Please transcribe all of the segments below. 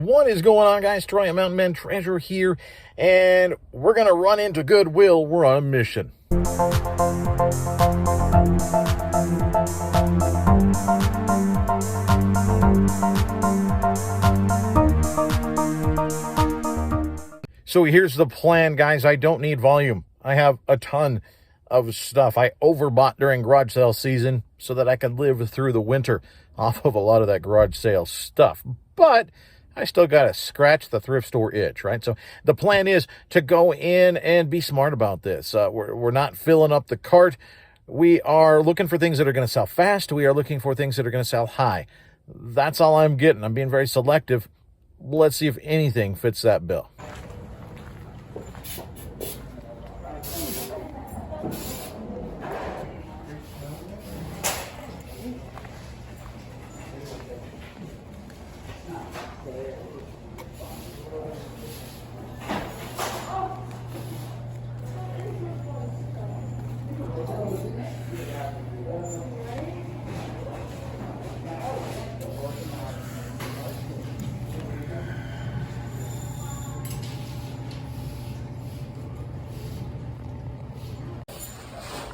What is going on, guys? Troy, a Mountain Man Treasure here, and we're going to run into Goodwill. We're on a mission. So here's the plan, guys. I don't need volume. I have a ton of stuff. I overbought during garage sale season so that I could live through the winter off of a lot of that garage sale stuff. But I still got to scratch the thrift store itch, right? So the plan is to go in and be smart about this. We're not filling up the cart. We are looking for things that are going to sell fast. We are looking for things that are going to sell high. That's all I'm getting. I'm being very selective. Let's see if anything fits that bill.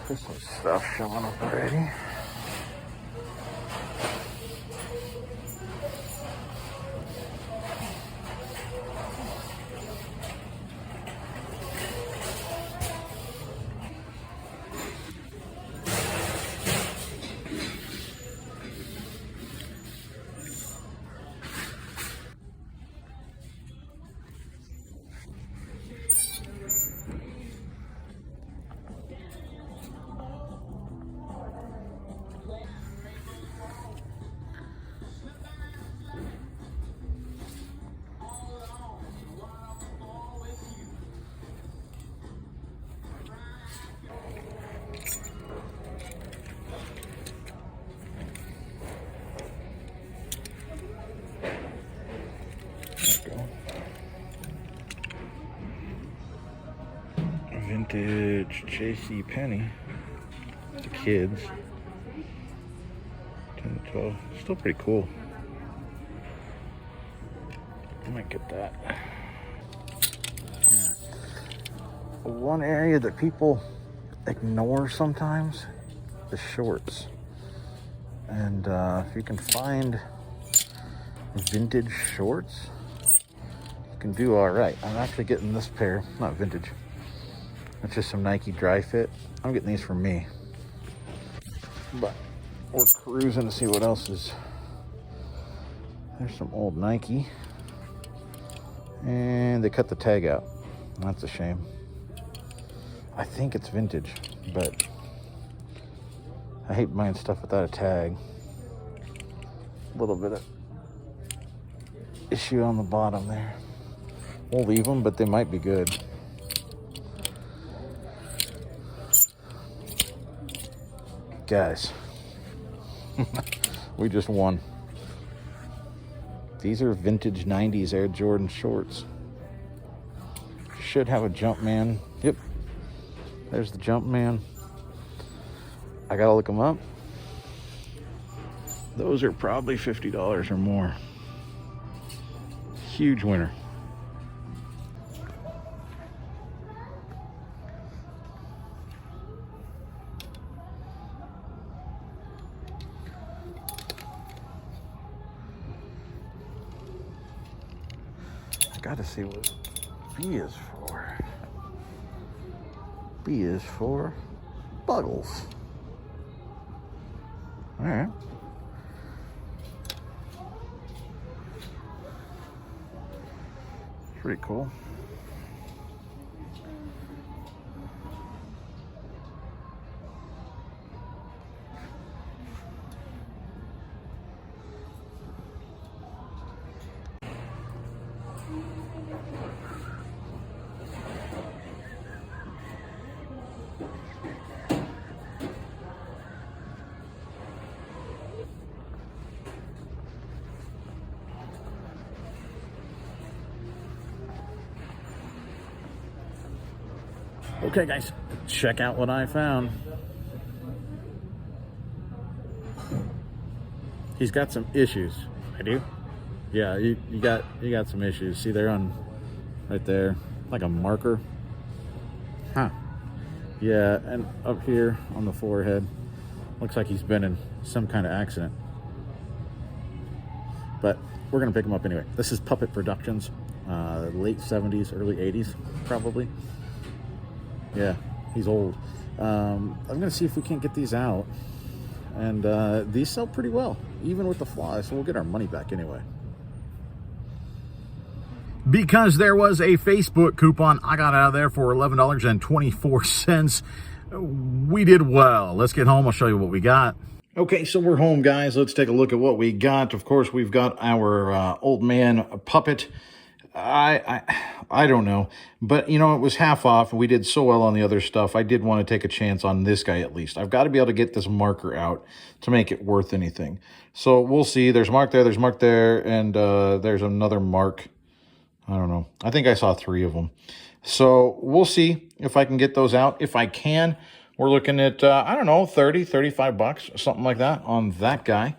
There's some stuff showing up already. Vintage J.C. Penney. The kids. 10 to 12. Still pretty cool. I might get that. Yeah. One area that people ignore sometimes is shorts. And if you can find vintage shorts, you can do all right. I'm actually getting this pair, not vintage. It's just some Nike dry fit. I'm getting these for me. But we're cruising to see what else is. There's some old Nike. And they cut the tag out. That's a shame. I think it's vintage, but I hate buying stuff without a tag. A little bit of issue on the bottom there. We'll leave them, but they might be good. Guys, we just won. These are vintage 90s Air Jordan shorts. Should have a Jumpman. Yep, there's the Jumpman. I gotta look them up. Those are probably $50 or more. Huge winner. Got to see what B is for. B is for Buggles. All right. Pretty cool. Okay, guys, check out what I found. He's got some issues. I do. Yeah, you got some issues. See there on right there, like a marker. Huh. Yeah, and up here on the forehead, looks like he's been in some kind of accident. But we're gonna pick him up anyway. This is Puppet Productions, late 70s, early 80s, probably. Yeah, he's old. I'm gonna see if we can't get these out. And these sell pretty well, even with the flaws, so we'll get our money back anyway. Because there was a Facebook coupon, I got out of there for $11.24. We did well. Let's get home. I'll show you what we got. Okay, so we're home, guys. Let's take a look at what we got. Of course, we've got our old man puppet. I don't know, but you know, it was half off and we did so well on the other stuff. I did want to take a chance on this guy at least. I've got to be able to get this marker out to make it worth anything. So we'll see. There's mark there, and there's another mark. I don't know. I think I saw 3 of them. So we'll see if I can get those out. If I can, we're looking at, I don't know, 30, 35 bucks, something like that on that guy.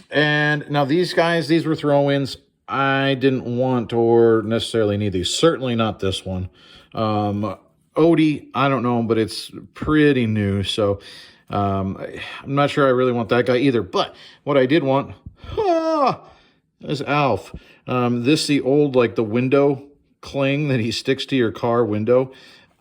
And now these guys, these were throw-ins. I didn't want or necessarily need these. Certainly not this one. Odie, I don't know, but it's pretty new. So I'm not sure I really want that guy either. But what I did want is Alf. This the old, like the window cling that he sticks to your car window.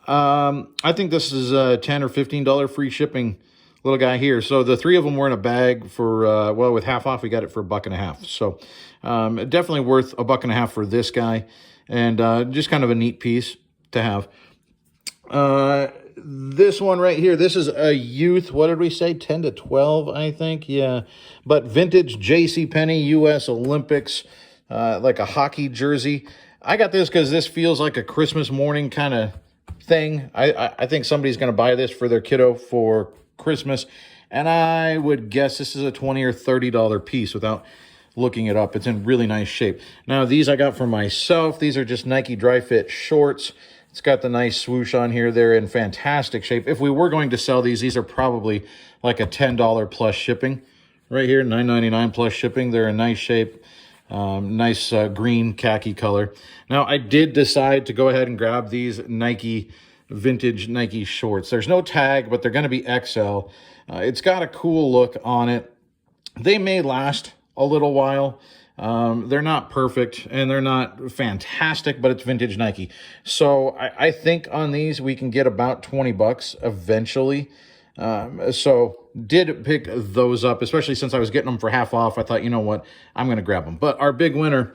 I think this is $10 or $15 free shipping little guy here. So the 3 of them were in a bag for, well, with half off, we got it for $1.50. So definitely worth $1.50 for this guy. And just kind of a neat piece to have. This one right here, this is a youth, what did we say, 10 to 12, I think, yeah. But vintage JCPenney U.S. Olympics, like a hockey jersey. I got this because this feels like a Christmas morning kind of thing. I think somebody's going to buy this for their kiddo for Christmas, and I would guess this is a $20 or $30 piece without looking it up. It's in really nice shape. Now, these I got for myself. These are just Nike Dry Fit shorts. It's got the nice swoosh on here. They're in fantastic shape. If we were going to sell these are probably like a $10 plus shipping. Right here, $9.99 plus shipping. They're in nice shape. Nice green khaki color. Now, I did decide to go ahead and grab these Nike vintage Nike shorts. There's no tag, but they're going to be XL. It's got a cool look on it. They may last a little while. They're not perfect and they're not fantastic, but it's vintage Nike. So I think on these we can get about 20 bucks eventually. So did pick those up, especially since I was getting them for half off. I thought, you know what, I'm going to grab them. But our big winner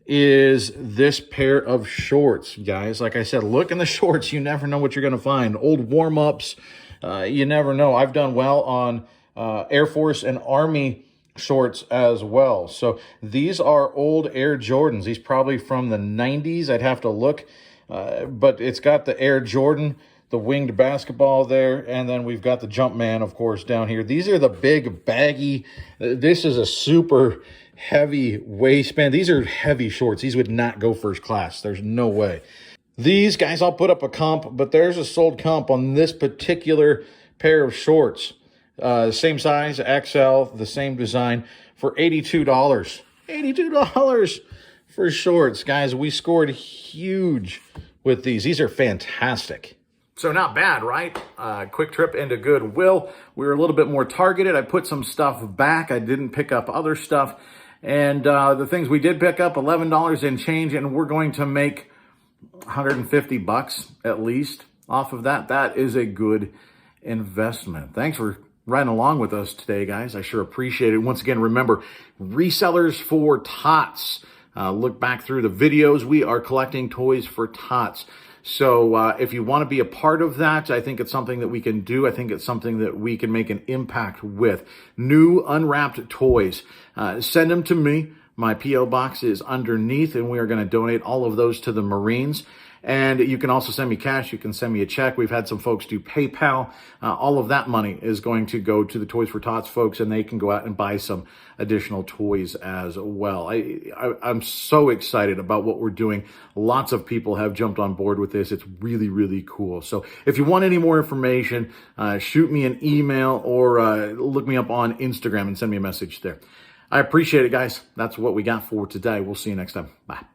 is this pair of shorts, guys. Like I said, look in the shorts. You never know what you're going to find. Old warm-ups. You never know. I've done well on Air Force and Army shorts as well. So these are old Air Jordans. These probably from the 90s. I'd have to look. But it's got the Air Jordan, the winged basketball there, and then we've got the Jumpman, of course, down here. These are the big, baggy. This is a super heavy waistband. These are heavy shorts. These would not go first class. There's no way. These guys, I'll put up a comp, but there's a sold comp on this particular pair of shorts. Same size, XL, the same design, for $82. $82 for shorts. Guys, we scored huge with these. These are fantastic. So not bad, right? Quick trip into Goodwill. We were a little bit more targeted. I put some stuff back. I didn't pick up other stuff. And the things we did pick up, $11 and change, and we're going to make 150 bucks at least off of that. That is a good investment. Thanks for riding along with us today, guys. I sure appreciate it. Once again, remember, resellers for tots. Look back through the videos. We are collecting toys for tots. So if you want to be a part of that, I think it's something that we can do. I think it's something that we can make an impact with. New unwrapped toys. Send them to me. My P.O. box is underneath, and we are going to donate all of those to the Marines. And you can also send me cash. You can send me a check. We've had some folks do PayPal. All of that money is going to go to the Toys for Tots folks, and they can go out and buy some additional toys as well. I'm so excited about what we're doing. Lots of people have jumped on board with this. It's really, really cool. So if you want any more information, shoot me an email or look me up on Instagram and send me a message there. I appreciate it, guys. That's what we got for today. We'll see you next time. Bye.